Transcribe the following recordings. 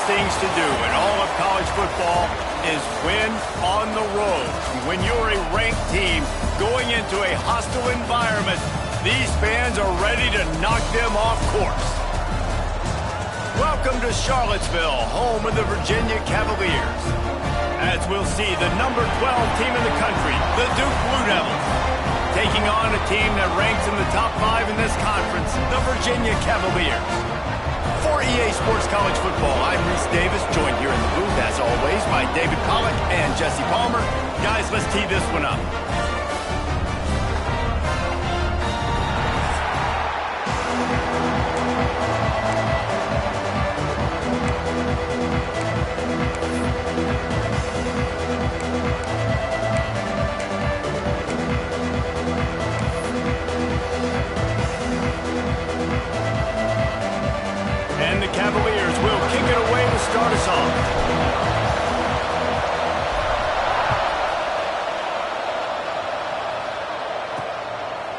things to do in all of college football is win on the road. When you're a ranked team going into a hostile environment, these fans are ready to knock them off course. Welcome to Charlottesville, home of the Virginia Cavaliers. As we'll see, the number 12 team in the country, the Duke Blue Devils, taking on a team that ranks in the top 5 in this conference, the Virginia Cavaliers. For EA Sports College Football, I'm Reese Davis, joined here in the booth, as always, by David Pollack and Jesse Palmer. Guys, let's tee this one up. Cavaliers will kick it away to start us off.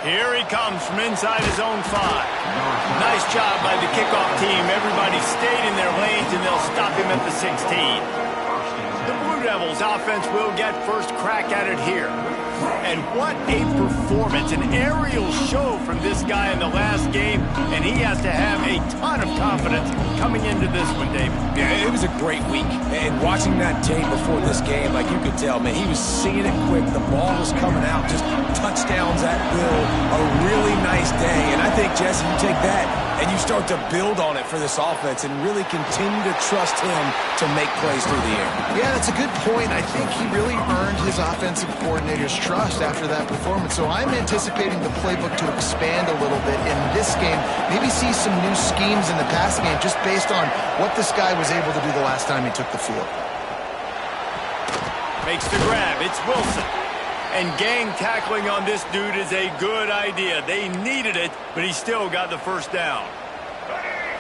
Here he comes from inside his own 5. Nice job by the kickoff team. Everybody stayed in their lanes, and they'll stop him at the 16. The Blue Devils offense will get first crack at it here. And what a performance, an aerial show from this guy in the last game, and he has to have a ton of confidence coming into this one, David. Yeah, it was a great week, and watching that tape before this game, like you could tell, man, he was seeing it quick, the ball was coming out, just touchdowns at will, a really nice day, and I think, Jesse, you take that and you start to build on it for this offense and really continue to trust him to make plays through the air. Yeah, that's a good point. I think he really earned his offensive coordinator's trust after that performance. So I'm anticipating the playbook to expand a little bit in this game. Maybe see some new schemes in the passing game just based on what this guy was able to do the last time he took the field. Makes the grab. It's Wilson. And gang tackling on this dude is a good idea. They needed it, but he still got the first down.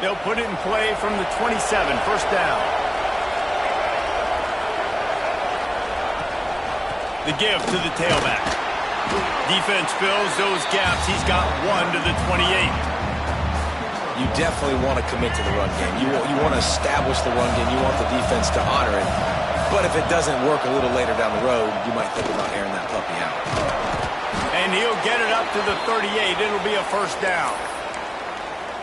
They'll put it in play from the 27, first down. The give to the tailback. Defense fills those gaps. He's got 1 to the 28. You definitely want to commit to the run game. You want to establish the run game. You want the defense to honor it. But if it doesn't work a little later down the road, you might think about airing that puppy out. And he'll get it up to the 38. It'll be a first down.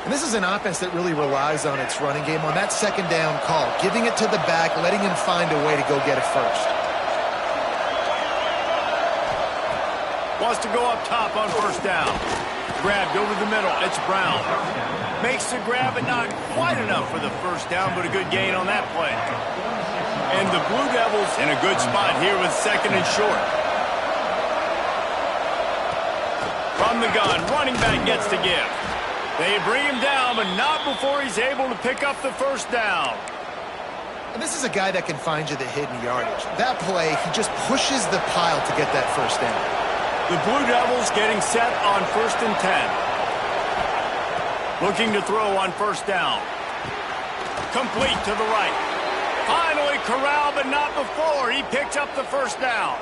And this is an offense that really relies on its running game on that second down call, giving it to the back, letting him find a way to go get it first. Wants to go up top on first down. Grabbed over the middle. It's Brown. Makes the grab, but not quite enough for the first down, but a good gain on that play. And the Blue Devils in a good spot here with second and short. From the gun, running back gets to give. They bring him down, but not before he's able to pick up the first down. And this is a guy that can find you the hidden yardage. That play, he just pushes the pile to get that first down. The Blue Devils getting set on first and 10. Looking to throw on first down. Complete to the right. Finally corralled, but not before. He picks up the first down.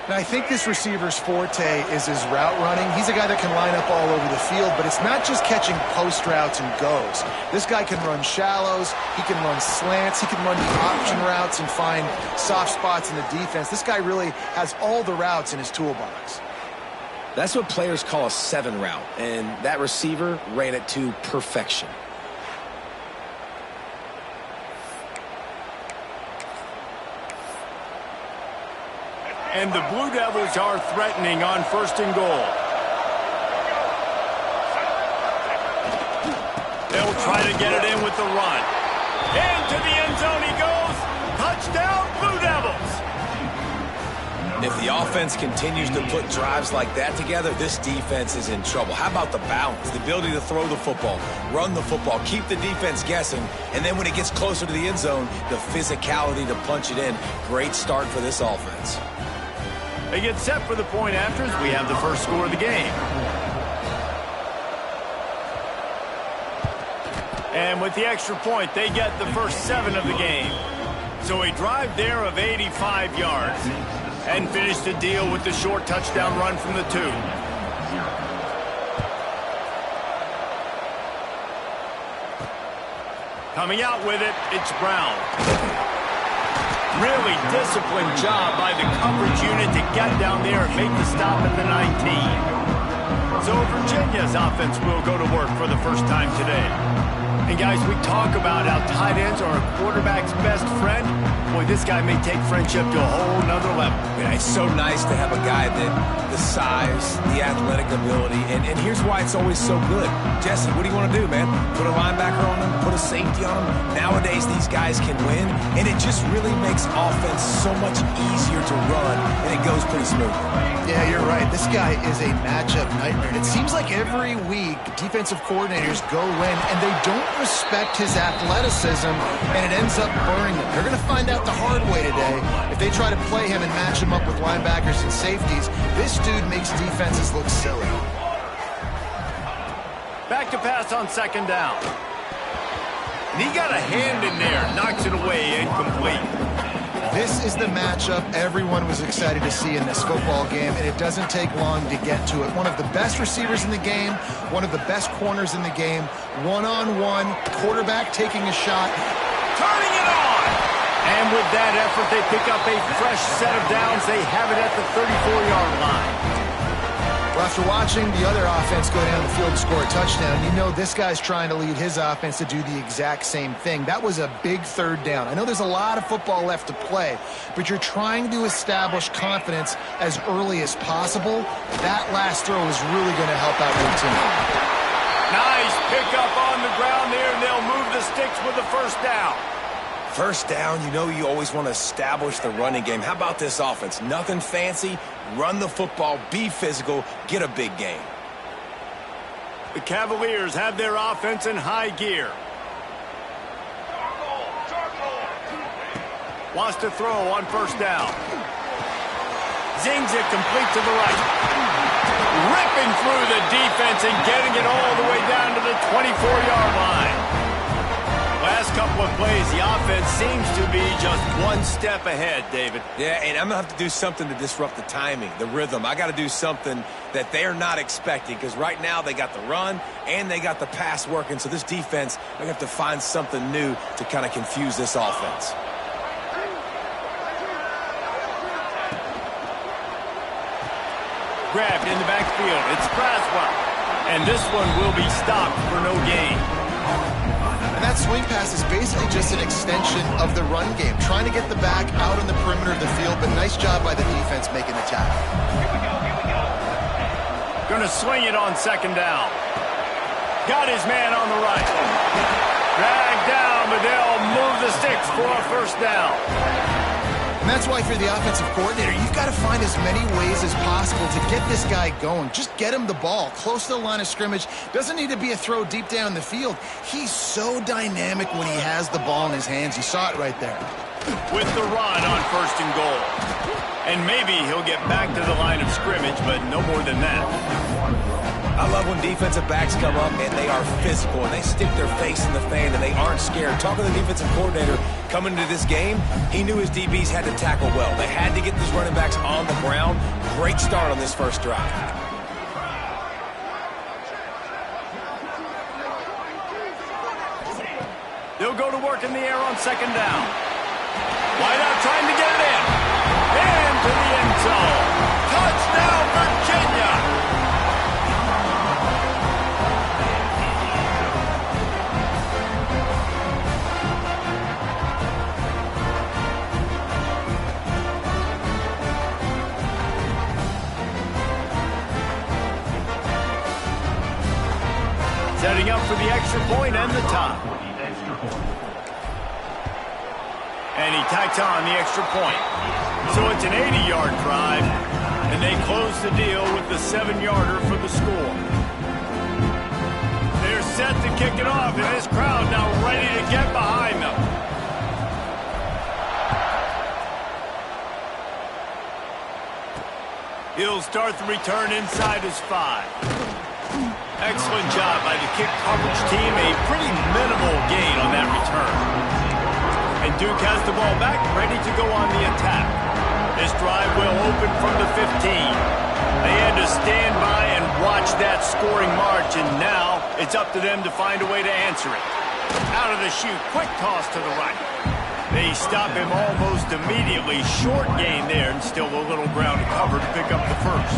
Now, I think this receiver's forte is his route running. He's a guy that can line up all over the field, but it's not just catching post routes and goes. This guy can run shallows, he can run slants, he can run the option routes and find soft spots in the defense. This guy really has all the routes in his toolbox. That's what players call a 7 route, and that receiver ran it to perfection. And the Blue Devils are threatening on first and goal. They'll try to get it in with the run. Into the end zone he goes. Touchdown, Blue Devils. If the offense continues to put drives like that together, this defense is in trouble. How about the balance, the ability to throw the football, run the football, keep the defense guessing, and then when it gets closer to the end zone, the physicality to punch it in. Great start for this offense. They get set for the point afters. We have the first score of the game. And with the extra point, they get the first 7 of the game. So a drive there of 85 yards. And finish the deal with the short touchdown run from the 2. Coming out with it, it's Brown. Really disciplined job by the coverage unit to get down there and make the stop at the 19. So Virginia's offense will go to work for the first time today. And guys, we talk about how tight ends are a quarterback's best friend. Boy, this guy may take friendship to a whole nother level. Yeah, it's so nice to have a guy that the size, the athletic ability, and here's why it's always so good. Jesse, what do you want to do, man? Put a linebacker on him, put a safety on him. Nowadays, these guys can win, and it just really makes offense so much easier to run, and it goes pretty smooth. Yeah, you're right. This guy is a matchup nightmare. And it seems like every week, defensive coordinators go in, and they don't respect his athleticism, and it ends up burning them. They're going to find out the hard way today. If they try to play him and match him up with linebackers and safeties, this dude makes defenses look silly. Back to pass on second down. And he got a hand in there, knocks it away, incomplete. This is the matchup everyone was excited to see in this football game, and it doesn't take long to get to it. One of the best receivers in the game, one of the best corners in the game, one-on-one, quarterback taking a shot, turning it on! And with that effort, they pick up a fresh set of downs. They have it at the 34-yard line. Well, after watching the other offense go down the field and score a touchdown, you know this guy's trying to lead his offense to do the exact same thing. That was a big third down. I know there's a lot of football left to play, but you're trying to establish confidence as early as possible. That last throw is really going to help out your team. Nice pickup on the ground there, and they'll move the sticks with the first down. First down, you know you always want to establish the running game. How about this offense? Nothing fancy. Run the football, be physical, get a big gain. The Cavaliers have their offense in high gear. Wants to throw on first down. Zings it complete to the right. Ripping through the defense and getting it all the way down to the 24-yard line. Last couple of plays, the offense seems to be just one step ahead, David. Yeah, and I'm going to have to do something to disrupt the timing, the rhythm. I got to do something that they're not expecting, because right now they got the run and they got the pass working. So this defense, they're going to have to find something new to kind of confuse this offense. Grabbed in the backfield. It's Craswell. And this one will be stopped for no gain. And that swing pass is basically just an extension of the run game, trying to get the back out on the perimeter of the field, but nice job by the defense making the tackle. Going to swing it on second down. Got his man on the right. Dragged down, but they'll move the sticks for a first down. And that's why, if you're the offensive coordinator, you've got to find as many ways as possible to get this guy going. Just get him the ball close to the line of scrimmage. Doesn't need to be a throw deep down the field. He's so dynamic when he has the ball in his hands. You saw it right there. With the run on first and goal. And maybe he'll get back to the line of scrimmage, but no more than that. I love when defensive backs come up and they are physical and they stick their face in the fan and they aren't scared. Talking to the defensive coordinator coming into this game, he knew his DBs had to tackle well. They had to get these running backs on the ground. Great start on this first drive. They'll go to work in the air on second down. Wide out trying to get it in. Into the end zone. Touchdown, Virginia! Setting up for the extra point and the tie. And he tacks on the extra point. So it's an 80-yard drive, and they close the deal with the 7-yarder for the score. They're set to kick it off, and this crowd now ready to get behind them. He'll start the return inside his 5. Excellent job by the kick coverage team. A pretty minimal gain on that return. And Duke has the ball back, ready to go on the attack. This drive will open from the 15. They had to stand by and watch that scoring march, and now it's up to them to find a way to answer it. Out of the chute, quick toss to the right. They stop him almost immediately. Short gain there, and still a little ground to cover to pick up the first.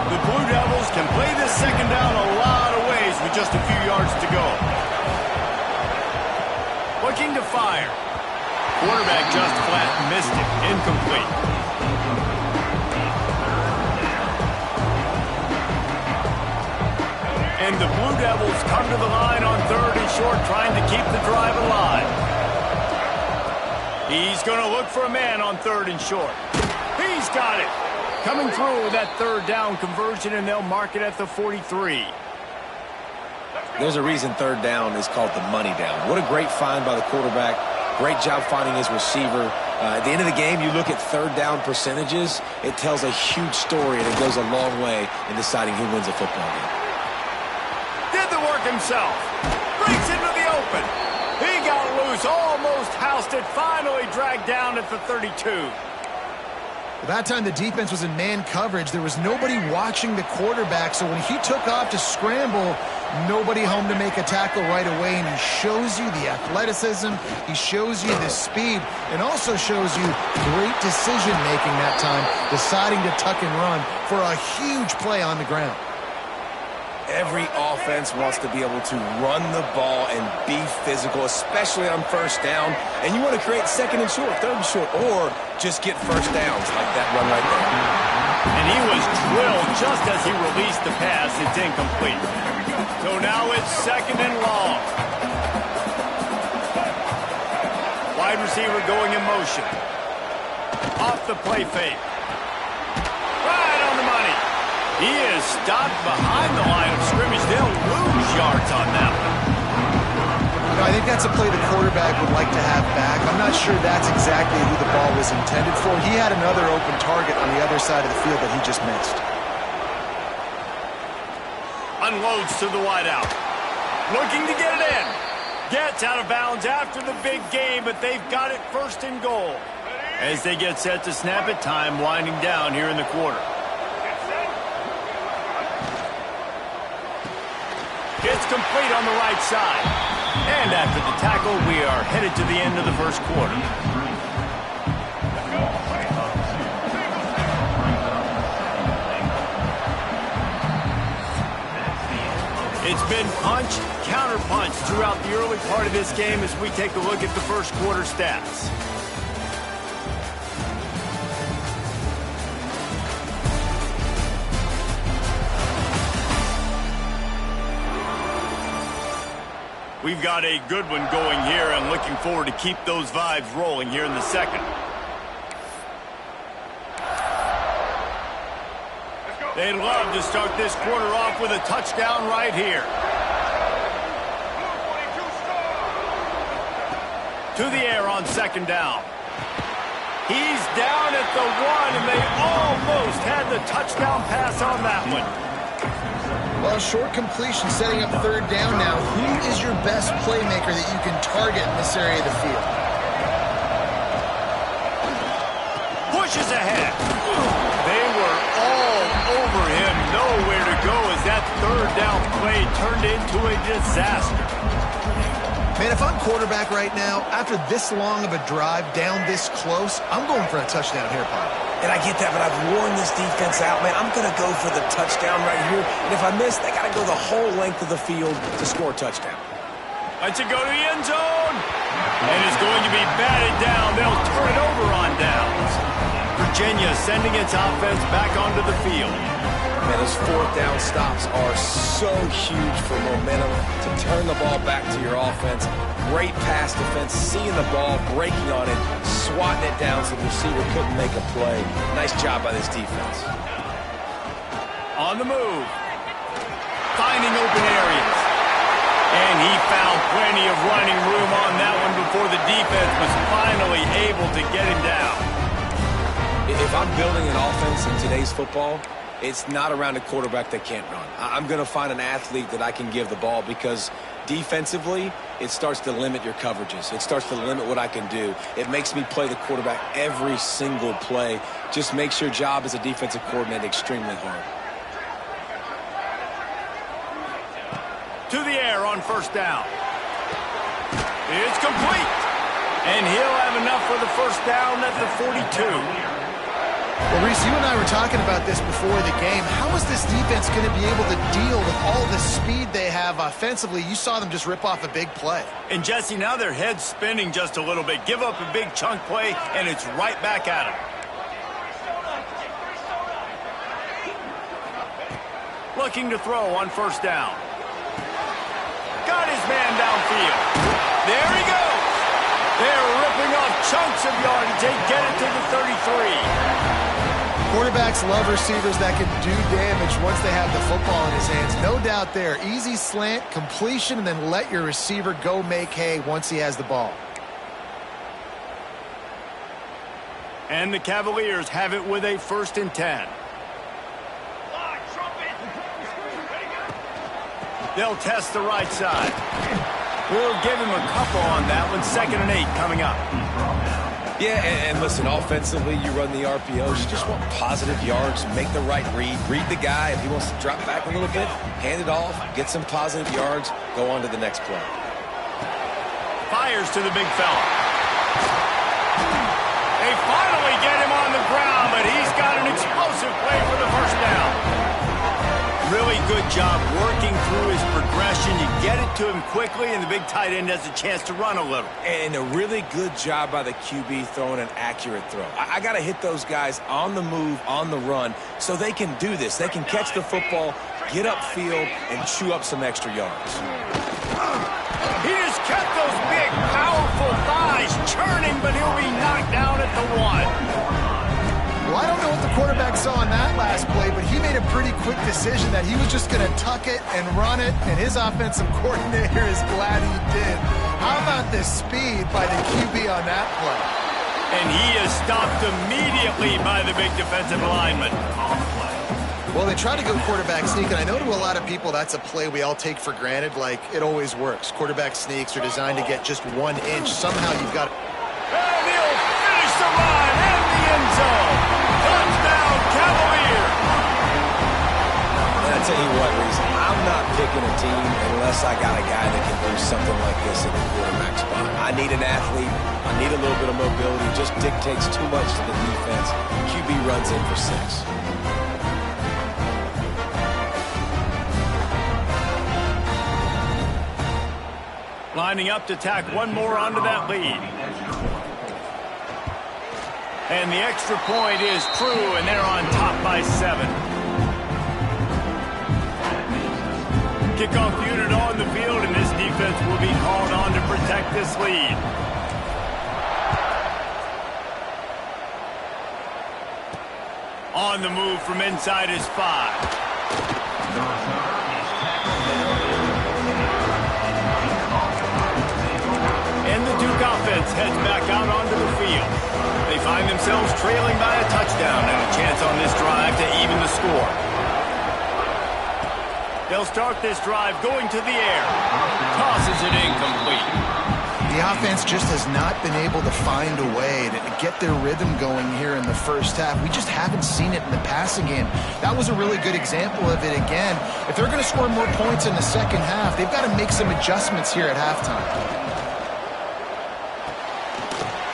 The Blue Devils can play this second down a lot of ways with just a few yards to go. Looking to fire. Quarterback just flat missed it. Incomplete. And the Blue Devils come to the line on 3rd and short, trying to keep the drive alive. He's going to look for a man on 3rd and short. He's got it. Coming through with that 3rd down conversion, and they'll mark it at the 43. There's a reason 3rd down is called the money down. What a great find by the quarterback. Great job finding his receiver. At the end of the game, you look at 3rd down percentages. It tells a huge story, and it goes a long way in deciding who wins a football game. Did the work himself. Breaks into the open. He got loose, almost housed it, finally dragged down at the 32. That time the defense was in man coverage. There was nobody watching the quarterback, so when he took off to scramble, nobody home to make a tackle right away, and he shows you the athleticism, he shows you the speed, and also shows you great decision-making that time, deciding to tuck and run for a huge play on the ground. Every offense wants to be able to run the ball and be physical, especially on 1st down. And you want to create 2nd and short, 3rd and short, or just get 1st downs like that run right there. And he was drilled just as he released the pass. It's incomplete. So now it's 2nd and long. Wide receiver going in motion. Off the play fake. Right on the money. He is stopped behind the line of scrimmage. They'll lose yards on that one. You know, I think that's a play the quarterback would like to have back. I'm not sure that's exactly who the ball was intended for. He had another open target on the other side of the field that he just missed. Unloads to the wideout. Looking to get it in. Gets out of bounds after the big game, but they've got it 1st and goal. As they get set to snap it, time winding down here in the quarter. It's complete on the right side. And after the tackle, we are headed to the end of the 1st quarter. It's been punch, counter-punch throughout the early part of this game as we take a look at the 1st quarter stats. We've got a good one going here and looking forward to keep those vibes rolling here in the 2nd. They'd love to start this quarter off with a touchdown right here. To the air on 2nd down. He's down at the 1, and they almost had the touchdown pass on that one. Well, short completion setting up 3rd down now. Who is your best playmaker that you can target in this area of the field? Pushes ahead. They were all over him. Nowhere to go as that 3rd down play turned into a disaster. Man, if I'm quarterback right now, after this long of a drive down this close, I'm going for a touchdown here, Pop. And I get that, but I've worn this defense out, man. I'm going to go for the touchdown right here. And if I miss, they got to go the whole length of the field to score a touchdown. Lets it go to the end zone. And it's going to be batted down. They'll turn it over on downs. Virginia sending its offense back onto the field. Man, those 4th down stops are so huge for momentum to turn the ball back to your offense. Great pass defense, seeing the ball, breaking on it, swatting it down so the receiver couldn't make a play. Nice job by this defense. On the move. Finding open areas. And he found plenty of running room on that one before the defense was finally able to get him down. If I'm building an offense in today's football, it's not around a quarterback that can't run. I'm going to find an athlete that I can give the ball because defensively, it starts to limit your coverages. It starts to limit what I can do. It makes me play the quarterback every single play. Just makes your job as a defensive coordinator extremely hard. To the air on 1st down. It's complete. And he'll have enough for the first down at the 42. Well, Reese, you and I were talking about this before the game. How is this defense going to be able to deal with all the speed they have offensively? You saw them just rip off a big play. And, Jesse, now their head's spinning just a little bit. Give up a big chunk play, and it's right back at them. Looking to throw on first down. Got his man downfield. There he goes. They're ripping off chunks of yardage. They get it to the 33. Quarterbacks love receivers that can do damage once they have the football in his hands. No doubt there. Easy slant, completion, and then let your receiver go make hay once he has the ball. And the Cavaliers have it with a 1st and 10. They'll test the right side. We'll give him a couple on that one. 2nd and 8 coming up. Yeah, and listen, offensively, you run the RPOs. You just want positive yards, make the right read. Read the guy. If he wants to drop back a little bit, hand it off, get some positive yards, go on to the next play. Fires to the big fella. They finally get him on the ground, but he's got an explosive play for the first down. Really good job working through his progression. You get it to him quickly, and the big tight end has a chance to run a little. And a really good job by the QB throwing an accurate throw. I got to hit those guys on the move, on the run, so they can do this. They can catch the football, get upfield, and chew up some extra yards. He just kept those big, powerful thighs churning, but he'll be knocked down at the 1. Well, I don't know what the quarterback saw on that last play, but he made a pretty quick decision that he was just going to tuck it and run it, and his offensive coordinator is glad he did. How about the speed by the QB on that play? And he is stopped immediately by the big defensive lineman. Well, they try to go quarterback sneak, and I know to a lot of people that's a play we all take for granted, like it always works. Quarterback sneaks are designed to get just 1 inch. Somehow you've got... And he'll finish the run in the end zone. Touchdown, Cavaliers. And I tell you what, Reese, I'm not picking a team unless I got a guy that can do something like this at the quarterback spot. I need an athlete. I need a little bit of mobility. Just dictates too much to the defense. QB runs in for 6. Lining up to tack one more onto that lead. And the extra point is true, and they're on top by 7. Kickoff unit on the field, and this defense will be called on to protect this lead. On the move from inside his 5. And the Duke offense heads back out onto the field. They find themselves trailing by a touchdown and a chance on this drive to even the score. They'll start this drive going to the air. Tosses it incomplete. The offense just has not been able to find a way to get their rhythm going here in the first half. We just haven't seen it in the passing game. That was a really good example of it again. If they're going to score more points in the second half, they've got to make some adjustments here at halftime.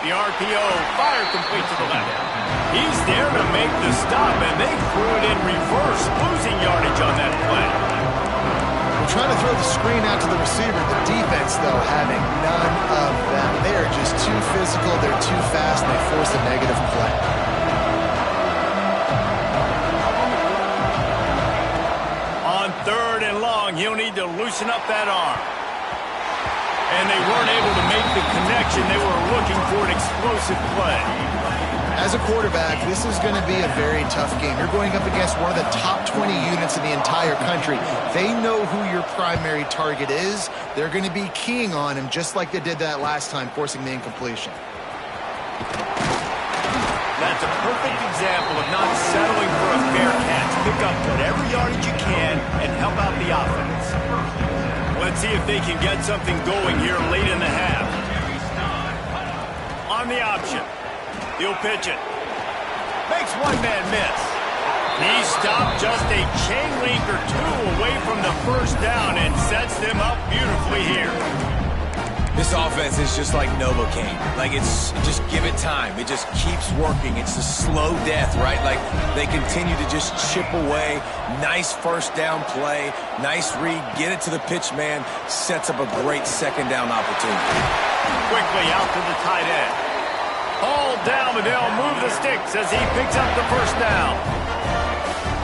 The RPO, fire complete to the left. He's there to make the stop, and they threw it in reverse, losing yardage on that play. We're trying to throw the screen out to the receiver. The defense, though, having none of that. They are just too physical, they're too fast, and they force a negative play. On 3rd and long, he'll need to loosen up that arm. And they weren't able to make the connection. They were looking for an explosive play. As a quarterback, this is going to be a very tough game. You're going up against one of the top 20 units in the entire country. They know who your primary target is. They're going to be keying on him just like they did that last time, forcing the incompletion. That's a perfect example of not settling for a fair catch. Pick up whatever yardage you can and help out the offense. Let's see if they can get something going here late in the half. On the option. He'll pitch it. Makes one man miss. He stopped just a chain link or 2 away from the first down and sets them up beautifully here. This offense is just like Novocaine. Like, just give it time. It just keeps working. It's a slow death, right? Like, they continue to just chip away. Nice first down play. Nice read. Get it to the pitch man. Sets up a great second down opportunity. Quickly out to the tight end. All down, but they'll move the sticks as he picks up the first down.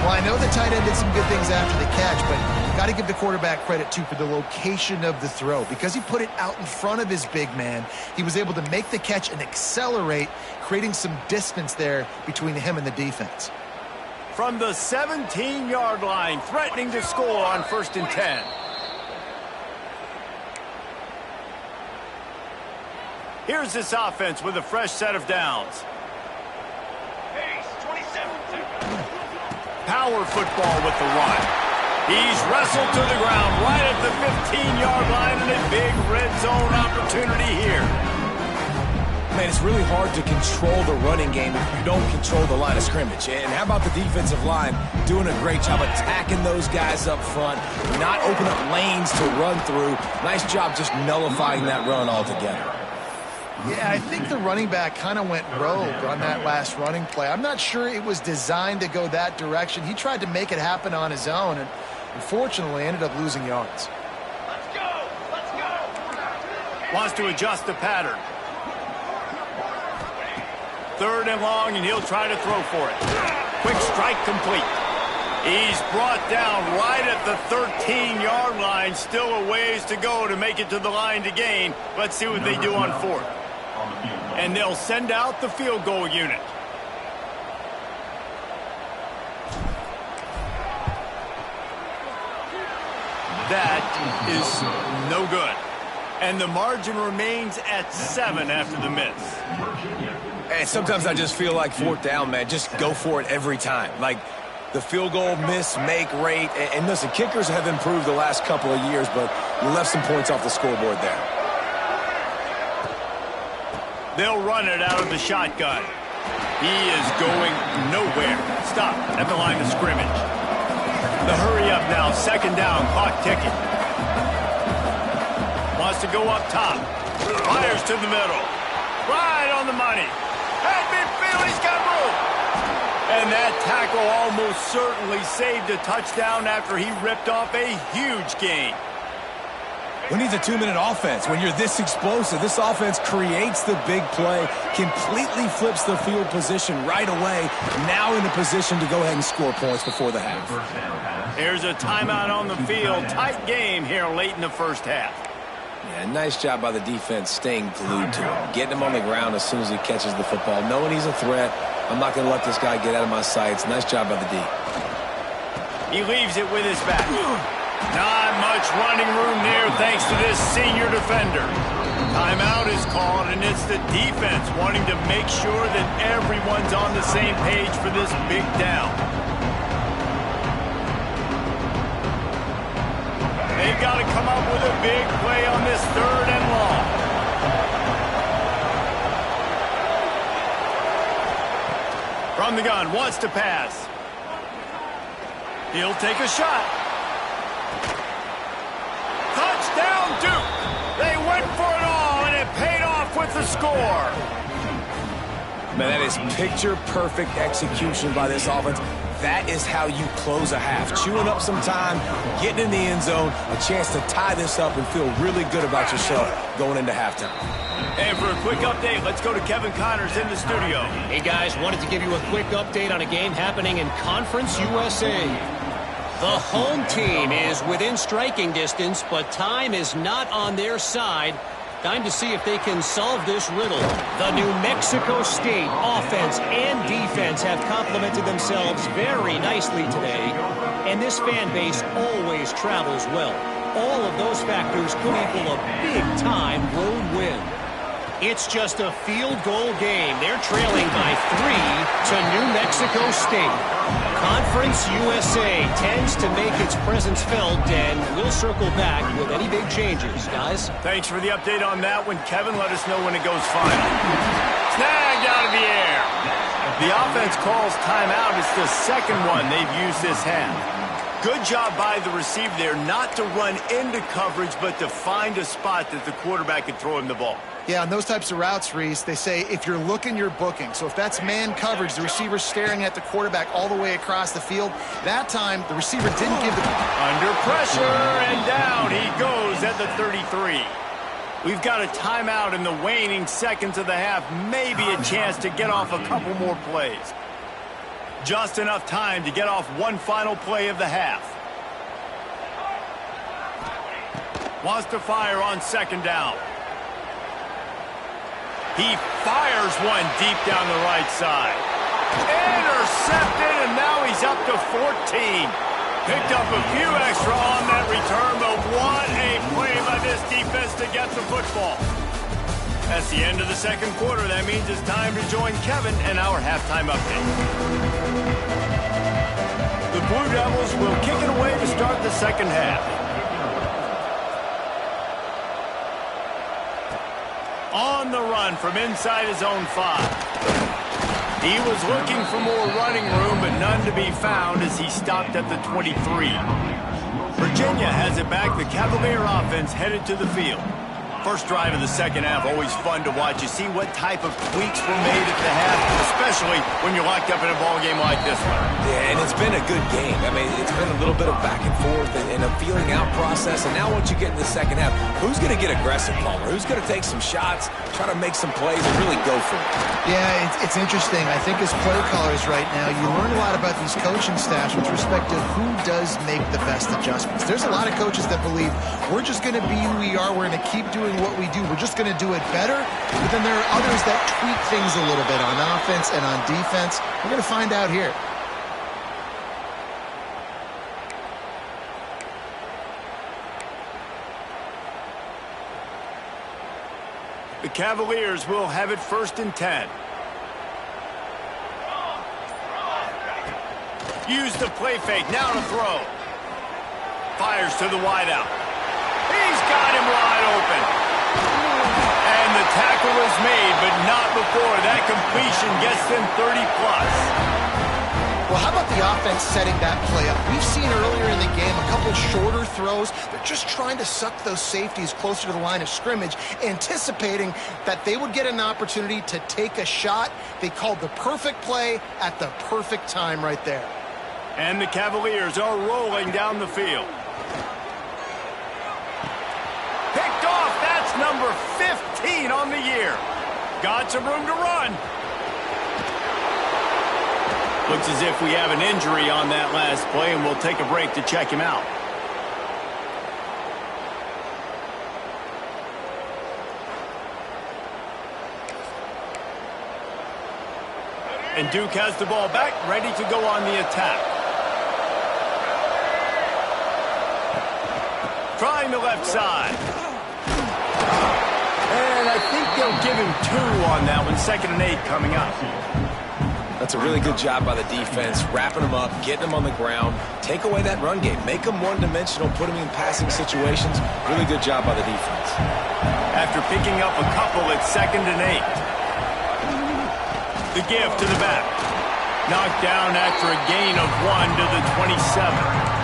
Well, I know the tight end did some good things after the catch, but got to give the quarterback credit, too, for the location of the throw. Because he put it out in front of his big man, he was able to make the catch and accelerate, creating some distance there between him and the defense. From the 17-yard line, threatening to score on 1st and 10. Here's this offense with a fresh set of downs. Power football with the run. He's wrestled to the ground right at the 15-yard line and a big red zone opportunity here. Man, it's really hard to control the running game if you don't control the line of scrimmage. And how about the defensive line doing a great job attacking those guys up front, not opening up lanes to run through. Nice job just nullifying that run altogether. Yeah, I think the running back kind of went rogue on that last running play. I'm not sure it was designed to go that direction. He tried to make it happen on his own and unfortunately ended up losing yards. Let's go! Wants to adjust the pattern. 3rd and long, and he'll try to throw for it. Quick strike complete. He's brought down right at the 13-yard line. Still a ways to go to make it to the line to gain. Let's see what they do on 4th. And they'll send out the field goal unit. That is no good. And the margin remains at 7 after the miss. And sometimes I just feel like 4th down, man. Just go for it every time. Like, the field goal miss-make rate. And listen, kickers have improved the last couple of years, but you left some points off the scoreboard there. They'll run it out of the shotgun. He is going nowhere. Stop at the line of scrimmage. The hurry up now, 2nd down, clock ticking. Wants to go up top. Fires to the middle. Right on the money. Had midfield, he's got room. And that tackle almost certainly saved a touchdown after he ripped off a huge gain. Who needs a 2-minute offense when you're this explosive? This offense creates the big play, completely flips the field position right away, now in a position to go ahead and score points before the half. Here's a timeout on the field. Tight game here late in the 1st half. Yeah, nice job by the defense staying glued to him, getting him on the ground as soon as he catches the football, knowing he's a threat. I'm not going to let this guy get out of my sights. Nice job by the D. He leaves it with his back. Not much running room there thanks to this senior defender. Timeout is called, and it's the defense wanting to make sure that everyone's on the same page for this big down. They've got to come up with a big play on this 3rd and long. From the gun, wants to pass. He'll take a shot. Touchdown, Duke! They went for it all, and it paid off with the score. Man, that is picture-perfect execution by this offense. That is how you close a half. Chewing up some time, getting in the end zone, a chance to tie this up and feel really good about yourself going into halftime. And for a quick update, let's go to Kevin Connors in the studio. Hey, guys, wanted to give you a quick update on a game happening in Conference USA. The home team is within striking distance, but time is not on their side. Time to see if they can solve this riddle. The New Mexico State offense and defense have complemented themselves very nicely today, and this fan base always travels well. All of those factors could equal a big-time road win. It's just a field goal game. They're trailing by 3 to New Mexico State. Conference USA tends to make its presence felt, and we'll circle back with any big changes, guys. Thanks for the update on that one, Kevin. Let us know when it goes final. Snagged out of the air. The offense calls timeout. It's the second one they've used this half. Good job by the receiver there not to run into coverage, but to find a spot that the quarterback could throw him the ball. Yeah, on those types of routes, Reese, they say if you're looking, you're booking. So if that's man coverage, the receiver's staring at the quarterback all the way across the field. That time, the receiver didn't give the... Under pressure, and down he goes at the 33. We've got a timeout in the waning seconds of the half. Maybe a chance to get off a couple more plays. Just enough time to get off one final play of the half. Wants to fire on second down. He fires one deep down the right side. Intercepted, and now he's up to 14. Picked up a few extra on that return, but what a play by this defense to get the football. That's the end of the second quarter. That means it's time to join Kevin and our halftime update. The Blue Devils will kick it away to start the second half. On the run from inside his own 5. He was looking for more running room, but none to be found as he stopped at the 23. Virginia has it back. The Cavalier offense headed to the field. First drive of the second half, always fun to watch. You see what type of tweaks were made at the half, especially when you're locked up in a ball game like this one. Yeah, and it's been a good game. I mean, it's been a little bit of back and forth and a feeling out process. And now once you get in the second half, who's going to get aggressive, Palmer? Who's going to take some shots, try to make some plays, and really go for it? Yeah, it's interesting. I think as play callers right now, you learn a lot about these coaching staffs with respect to who does make the best adjustments. There's a lot of coaches that believe we're just going to be who we are. We're going to keep doing what we do. We're just going to do it better. But then there are others that tweak things a little bit on offense and on defense. We're going to find out here. The Cavaliers will have it 1st and 10. Use the play fake. Now to throw. Fires to the wideout. He's got him wide open. And the tackle is made, but not before that completion gets them 30+. Well, how about the offense setting that play up? We've seen earlier in the game a couple shorter throws. They're just trying to suck those safeties closer to the line of scrimmage, anticipating that they would get an opportunity to take a shot. They called the perfect play at the perfect time right there. And the Cavaliers are rolling down the field. Picked off. That's number 15 on the year. Got some room to run. Looks as if we have an injury on that last play, and we'll take a break to check him out. And Duke has the ball back, ready to go on the attack. Trying the left side. And I think they'll give him 2 on that one. 2nd and 8 coming up. That's a really good job by the defense, wrapping them up, getting them on the ground. Take away that run game. Make them one-dimensional, put them in passing situations. Really good job by the defense. After picking up a couple, it's 2nd and 8. The give to the back. Knocked down after a gain of 1 to the 27.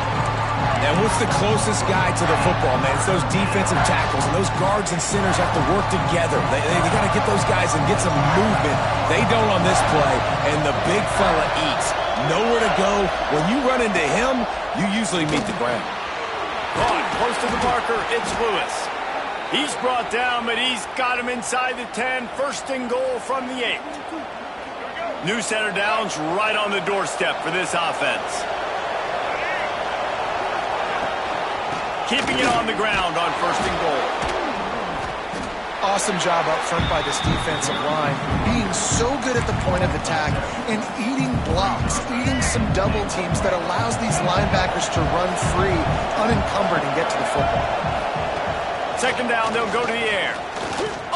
And what's the closest guy to the football, man? It's those defensive tackles, and those guards and centers have to work together. They got to get those guys and get some movement. They don't on this play, and the big fella eats. Nowhere to go. When you run into him, you usually meet the ground. Caught close to the marker, it's Lewis. He's brought down, but he's got him inside the 10. 1st and goal from the 8. New center downs right on the doorstep for this offense. Keeping it on the ground on 1st and goal. Awesome job up front by this defensive line, being so good at the point of attack and eating blocks, eating some double teams that allows these linebackers to run free, unencumbered, and get to the football. 2nd down, they'll go to the air.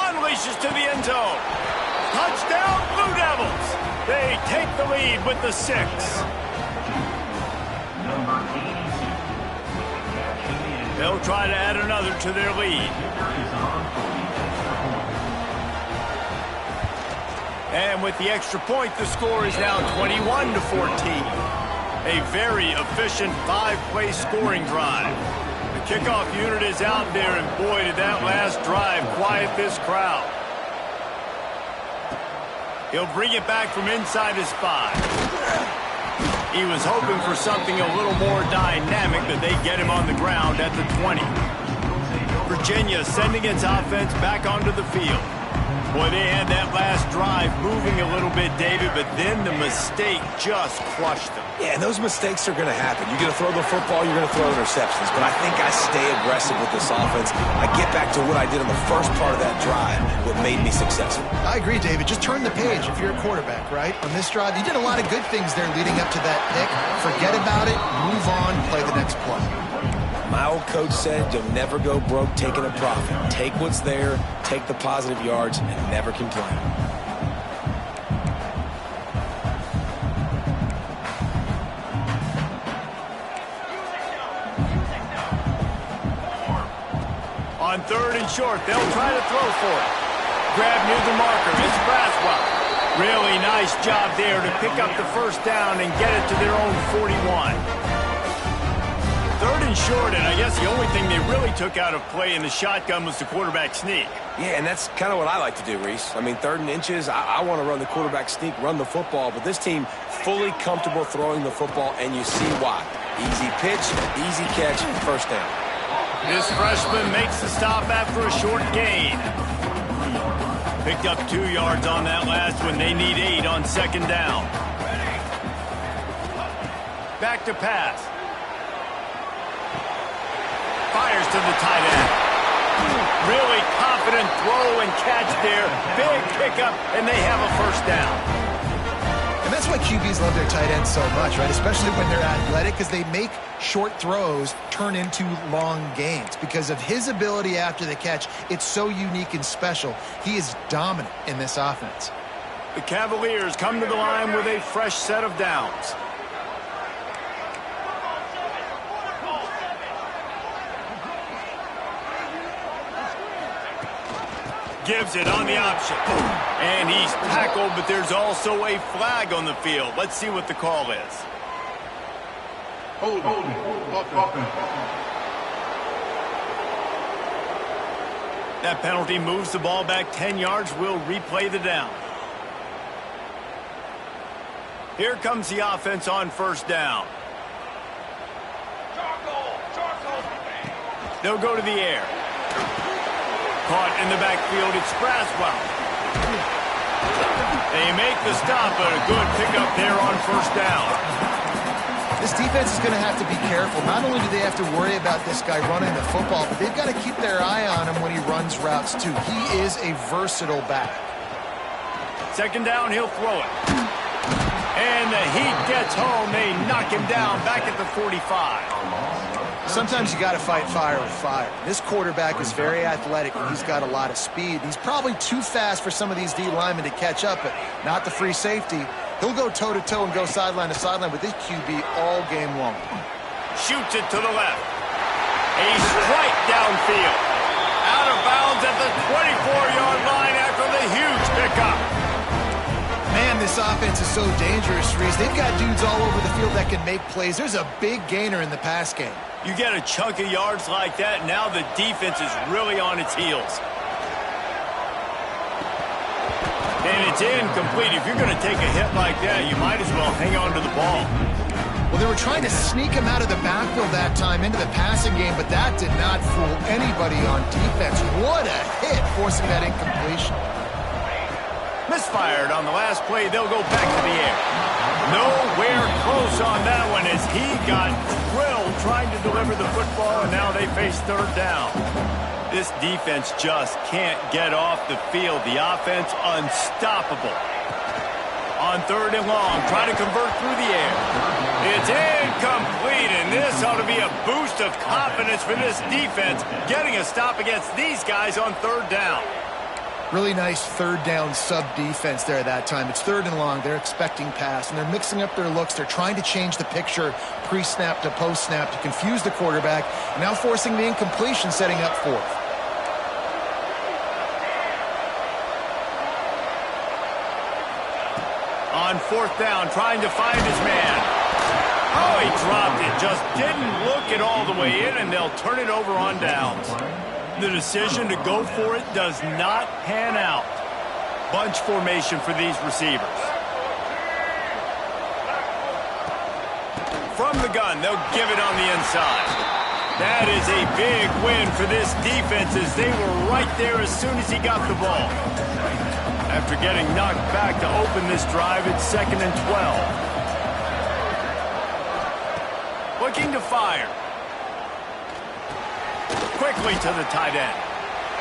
Unleashes to the end zone. Touchdown, Blue Devils. They take the lead with the 6. They'll try to add another to their lead. And with the extra point, the score is now 21 to 14. A very efficient 5-play scoring drive. The kickoff unit is out there, and boy, did that last drive quiet this crowd. He'll bring it back from inside his 5. He was hoping for something a little more dynamic, but they get him on the ground at the 20. Virginia sending its offense back onto the field. Boy, they had that last drive moving a little bit, David, but then the mistake just crushed them. Yeah, and those mistakes are going to happen. You're going to throw the football, you're going to throw interceptions. But I think I stay aggressive with this offense. I get back to what I did in the first part of that drive, what made me successful. I agree, David. Just turn the page if you're a quarterback, right? On this drive, you did a lot of good things there leading up to that pick. Forget about it, move on, play the next play. My old coach said you'll never go broke taking a profit. Take what's there, take the positive yards, and never complain. On 3rd and short, they'll try to throw for it. Grab near the marker. It's Braswell. Really nice job there to pick up the first down and get it to their own 41. 3rd and short, and I guess the only thing they really took out of play in the shotgun was the quarterback sneak. Yeah, and that's kind of what I like to do, Reese. I mean, 3rd and inches, I want to run the quarterback sneak, run the football, but this team fully comfortable throwing the football, and you see why. Easy pitch, easy catch, first down. This freshman makes the stop after a short gain. Picked up 2 yards on that last one. They need 8 on 2nd down. Back to pass. Fires to the tight end. Really confident throw and catch there. Big pickup, and they have a first down. And that's why QBs love their tight ends so much, right? Especially when they're athletic, because they make short throws turn into long gains. Because of his ability after the catch, it's so unique and special. He is dominant in this offense. The Cavaliers come to the line with a fresh set of downs. Gives it on the option. And he's tackled, but there's also a flag on the field. Let's see what the call is. That penalty moves the ball back 10 yards. We'll replay the down. Here comes the offense on first down. They'll go to the air. Caught in the backfield, it's Braswell. They make the stop, but a good pickup there on first down. This defense is going to have to be careful. Not only do they have to worry about this guy running the football, but they've got to keep their eye on him when he runs routes, too. He is a versatile back. 2nd down, he'll throw it. And the heat gets home. They knock him down back at the 45. Sometimes you got to fight fire with fire. This quarterback is very athletic, and he's got a lot of speed. He's probably too fast for some of these D linemen to catch up, but not the free safety. He'll go toe-to-toe and go sideline to sideline with this QB all game long. Shoots it to the left. A strike downfield. Out of bounds at the 24-yard line after the huge pickup. Man, this offense is so dangerous, Reese. They've got dudes all over the field that can make plays. There's a big gainer in the pass game. You get a chunk of yards like that, now the defense is really on its heels. And it's incomplete. If you're going to take a hit like that, you might as well hang on to the ball. Well, they were trying to sneak him out of the backfield that time into the passing game, but that did not fool anybody on defense. What a hit, forcing that incompletion. Misfired on the last play. They'll go back to the air. Nowhere close on that one as he got drilled trying to deliver the football, and now they face 3rd down. This defense just can't get off the field. The offense unstoppable. On 3rd and long, trying to convert through the air. It's incomplete, and this ought to be a boost of confidence for this defense, getting a stop against these guys on 3rd down. Really nice 3rd down sub-defense there that time. It's 3rd and long. They're expecting pass, and they're mixing up their looks. They're trying to change the picture pre-snap to post-snap to confuse the quarterback, now forcing the incompletion, setting up 4th. On 4th down, trying to find his man. Oh, he dropped it. Just didn't look it all the way in, and they'll turn it over on downs. The decision to go for it does not pan out. Bunch formation for these receivers. From the gun, they'll give it on the inside. That is a big win for this defense as they were right there as soon as he got the ball. After getting knocked back to open this drive, it's 2nd and 12. Looking to fire. Quickly to the tight end.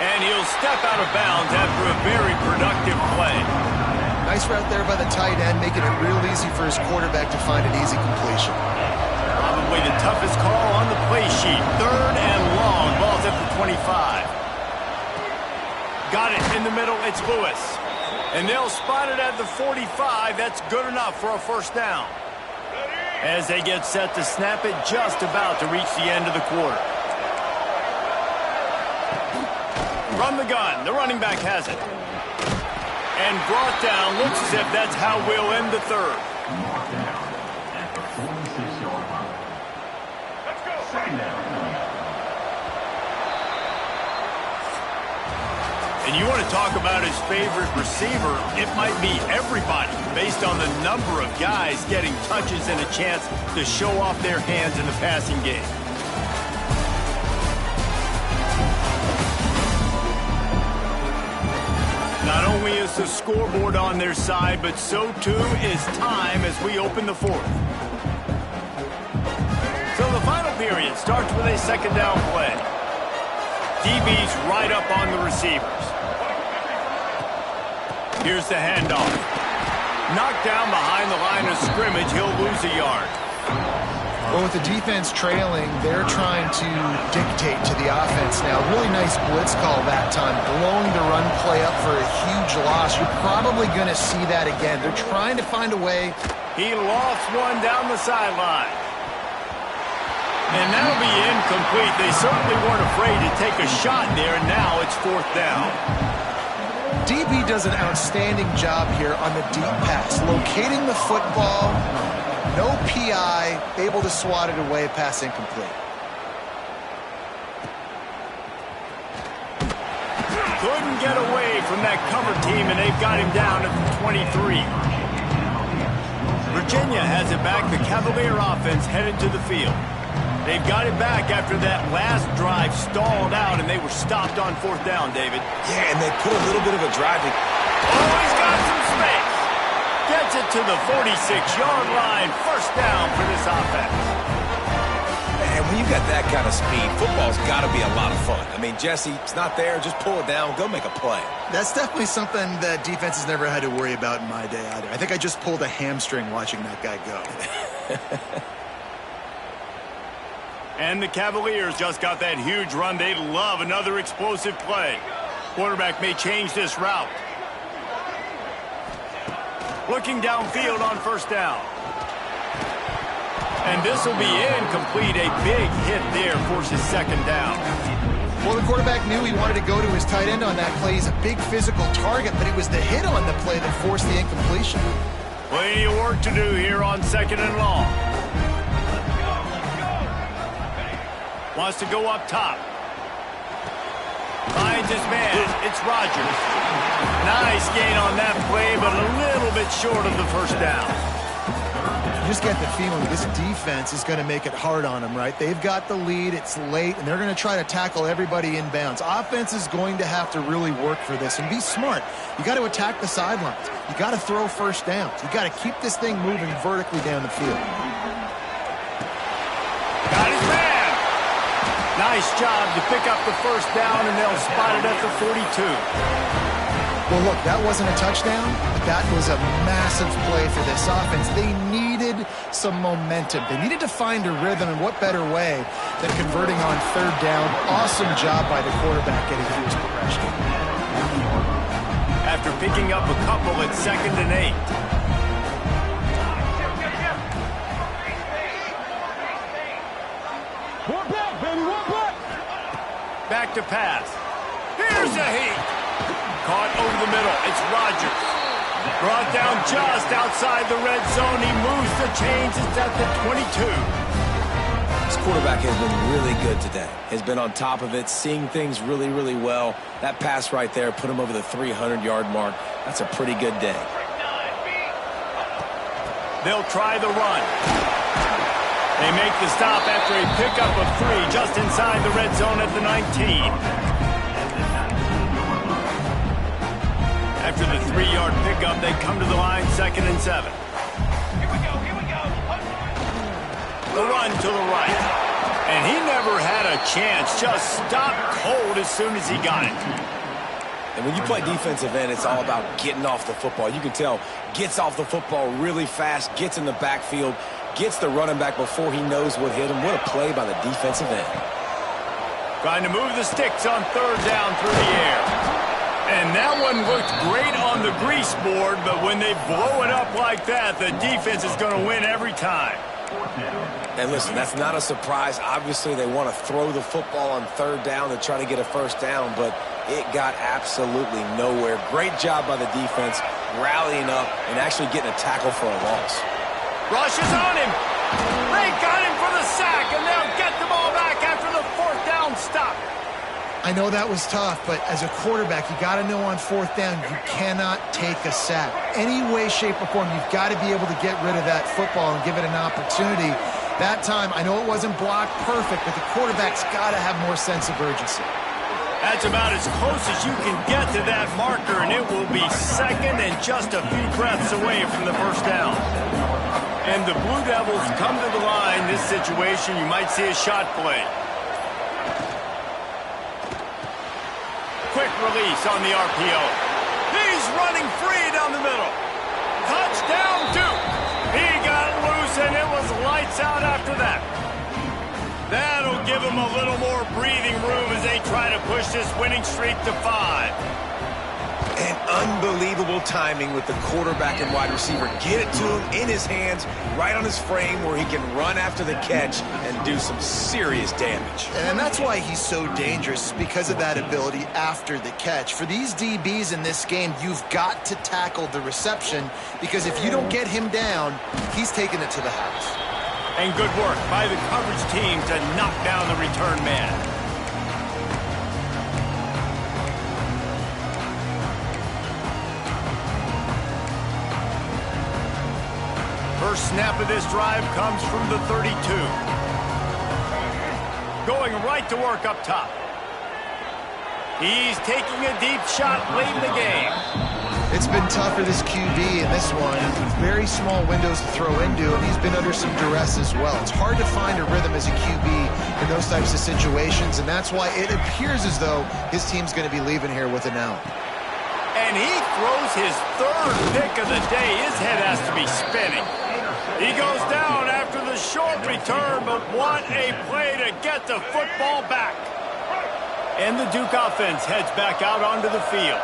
And he'll step out of bounds after a very productive play. Nice route there by the tight end, making it real easy for his quarterback to find an easy completion. Probably the toughest call on the play sheet. 3rd and long. Ball's at the 25. Got it in the middle. It's Lewis. And they'll spot it at the 45. That's good enough for a first down. As they get set to snap it, just about to reach the end of the quarter. From the gun, the running back has it. And brought down. Looks as if that's how we'll end the 3rd. And you want to talk about his favorite receiver, it might be everybody, based on the number of guys getting touches and a chance to show off their hands in the passing game. Not only is the scoreboard on their side, but so too is time as we open the 4th. So the final period starts with a 2nd down play. DB's right up on the receivers. Here's the handoff. Knocked down behind the line of scrimmage, he'll lose a yard. Well, with the defense trailing, they're trying to dictate to the offense now. Really nice blitz call that time, blowing the run play up for a huge loss. You're probably going to see that again. They're trying to find a way. He lost one down the sideline. And that'll be incomplete. They certainly weren't afraid to take a shot there, and now it's 4th down. DB does an outstanding job here on the deep pass, locating the football. No PI, able to swat it away, pass incomplete. Couldn't get away from that cover team, and they've got him down at the 23. Virginia has it back. The Cavalier offense headed to the field. They've got it back after that last drive stalled out, and they were stopped on 4th down, David. Yeah, and they put a little bit of a drive. Oh, he's got some space. Gets it to the 46-yard line. First down for this offense. And when you got that kind of speed, football's got to be a lot of fun. I mean, Jesse, it's not there. Just pull it down. Go make a play. That's definitely something that defense has never had to worry about in my day either. I think I just pulled a hamstring watching that guy go. And the Cavaliers just got that huge run. They love another explosive play. Quarterback may change this route. Looking downfield on first down. And this will be incomplete. A big hit there forces 2nd down. Well, the quarterback knew he wanted to go to his tight end on that play. He's a big physical target, but it was the hit on the play that forced the incompletion. Plenty of work to do here on 2nd and long. Wants to go up top. Finds his man. It's Rodgers. Nice gain on that play, but a little bit short of the first down. You just get the feeling this defense is going to make it hard on them, right? They've got the lead. It's late, and they're going to try to tackle everybody in bounds. Offense is going to have to really work for this and be smart. You got to attack the sidelines. You got to throw first downs. You got to keep this thing moving vertically down the field. Got his man. Nice job to pick up the first down, and they'll spot it at the 42. Well, look, that wasn't a touchdown. That was a massive play for this offense. They needed some momentum. They needed to find a rhythm, and what better way than converting on 3rd down. Awesome job by the quarterback getting through his progression. After picking up a couple at 2nd and 8. Back to pass. Here's a heat. Caught over the middle. It's Rodgers. Brought down just outside the red zone. He moves the chains. It's at the 22. This quarterback has been really good today. Has been on top of it, seeing things really, really well. That pass right there put him over the 300-yard mark. That's a pretty good day. They'll try the run. They make the stop after a pickup of 3 just inside the red zone at the 19. After the 3-yard pickup, they come to the line, 2nd and 7. Here we go. The run to the right. And he never had a chance. Just stopped cold as soon as he got it. And when you play defensive end, it's all about getting off the football. You can tell, gets off the football really fast, gets in the backfield, gets the running back before he knows what hit him. What a play by the defensive end. Trying to move the sticks on 3rd down through the air. And that one looked great on the grease board, but when they blow it up like that, the defense is going to win every time. And listen, that's not a surprise. Obviously, they want to throw the football on 3rd down to try to get a 1st down, but it got absolutely nowhere. Great job by the defense, rallying up and actually getting a tackle for a loss. Rush is on him. They got him for the sack, and they'll get the ball back after the 4th down stop. I know that was tough, but as a quarterback, you got to know on 4th down, you cannot take a sack. Any way, shape, or form, you've got to be able to get rid of that football and give it an opportunity. That time, I know it wasn't blocked perfect, but the quarterback's got to have more sense of urgency. That's about as close as you can get to that marker, and it will be 2nd and just a few breaths away from the 1st down. And the Blue Devils come to the line. This situation, you might see a shot play. Quick release on the RPO. He's running free down the middle. Touchdown, Duke. He got loose, and it was lights out after that. That'll give him a little more breathing room as they try to push this winning streak to 5. And unbelievable timing with the quarterback and wide receiver. Get it to him in his hands, right on his frame where he can run after the catch and do some serious damage. And that's why he's so dangerous, because of that ability after the catch. For these DBs in this game, you've got to tackle the reception, because if you don't get him down, he's taking it to the house. And good work by the coverage team to knock down the return man. First snap of this drive comes from the 32. Going right to work up top. He's taking a deep shot late in the game. It's been tough for this QB in this one. Very small windows to throw into, and he's been under some duress as well. It's hard to find a rhythm as a QB in those types of situations, and that's why it appears as though his team's going to be leaving here with an L. And he throws his 3rd pick of the day. His head has to be spinning. He goes down after the short return, but what a play to get the football back. And the Duke offense heads back out onto the field.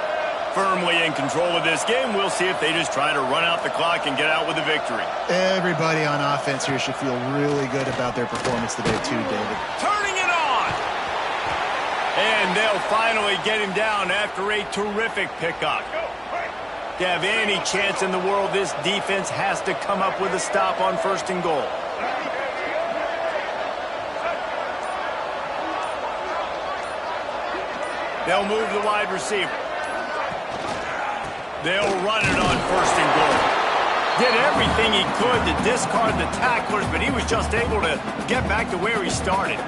Firmly in control of this game. We'll see if they just try to run out the clock and get out with a victory. Everybody on offense here should feel really good about their performance today too, David. Turning it on! And they'll finally get him down after a terrific pickup. To have any chance in the world, this defense has to come up with a stop on 1st and goal. They'll move the wide receiver. They'll run it on 1st and goal. Did everything he could to discard the tacklers, but he was just able to get back to where he started.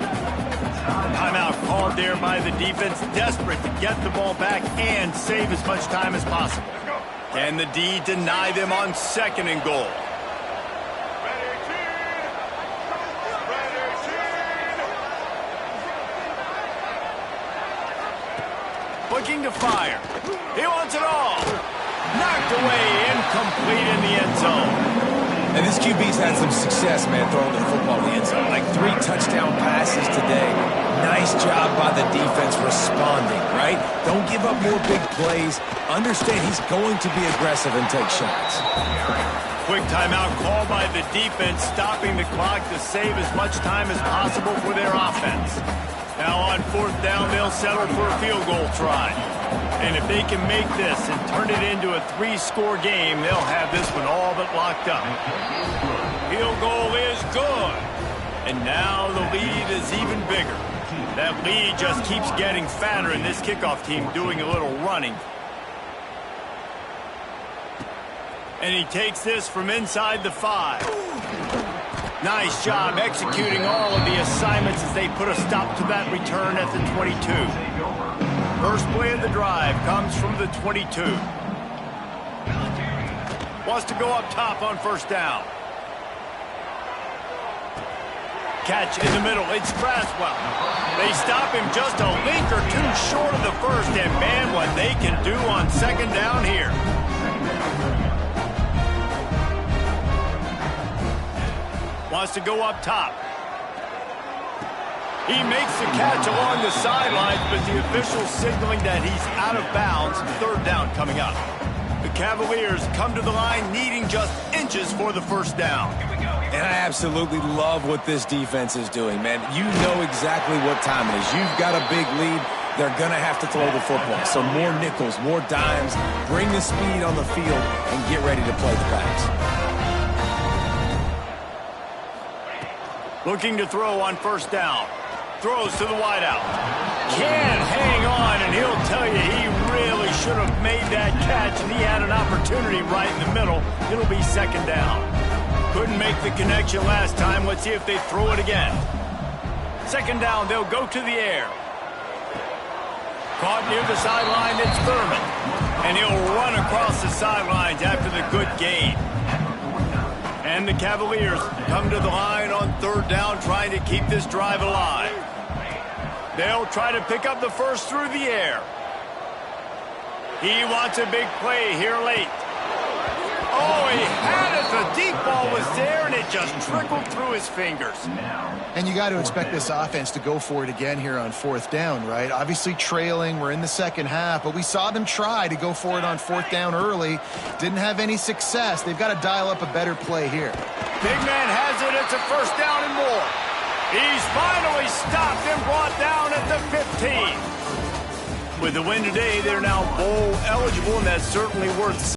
Timeout called there by the defense, desperate to get the ball back and save as much time as possible. Can the D deny them on 2nd and goal? Looking to fire. He wants it all. Knocked away, incomplete in the end zone. And this QB's had some success, man, throwing the football in the end zone. Like 3 touchdown passes today. Nice job by the defense responding, right? Don't give up more big plays. Understand he's going to be aggressive and take shots. Quick timeout call by the defense, stopping the clock to save as much time as possible for their offense. Now on 4th down, they'll settle for a field goal try. And if they can make this and turn it into a 3-score game, they'll have this one all but locked up. Field goal is good. And now the lead is even bigger. That lead just keeps getting fatter, and this kickoff team doing a little running. And he takes this from inside the 5. Nice job executing all of the assignments as they put a stop to that return at the 22. First play of the drive comes from the 22. Wants to go up top on first down. Catch in the middle. It's Braswell. They stop him just a link or two short of the first, and man, what they can do on second down here. Wants to go up top. He makes the catch along the sidelines, but the official signaling that he's out of bounds. Third down coming up. The Cavaliers come to the line needing just inches for the first down. And I absolutely love what this defense is doing, man. You know exactly what time it is. You've got a big lead. They're going to have to throw the football. So more nickels, more dimes, bring the speed on the field, and get ready to play the pass. Looking to throw on first down. Throws to the wideout. Can't hang on, and he'll tell you he really should have made that catch, and he had an opportunity right in the middle. It'll be second down. Couldn't make the connection last time. Let's see if they throw it again. Second down, they'll go to the air. Caught near the sideline, it's Thurman. And he'll run across the sidelines after the good gain. And the Cavaliers come to the line on third down, trying to keep this drive alive. They'll try to pick up the first through the air. He wants a big play here late. Oh, he had it. The deep ball was there, and it just trickled through his fingers. And you got to expect this offense to go for it again here on fourth down, right? Obviously trailing. We're in the second half, but we saw them try to go for it on fourth down early. Didn't have any success. They've got to dial up a better play here. Big man has it. It's a first down and more. He's finally stopped and brought down at the 15. With the win today, they're now bowl eligible, and that's certainly worth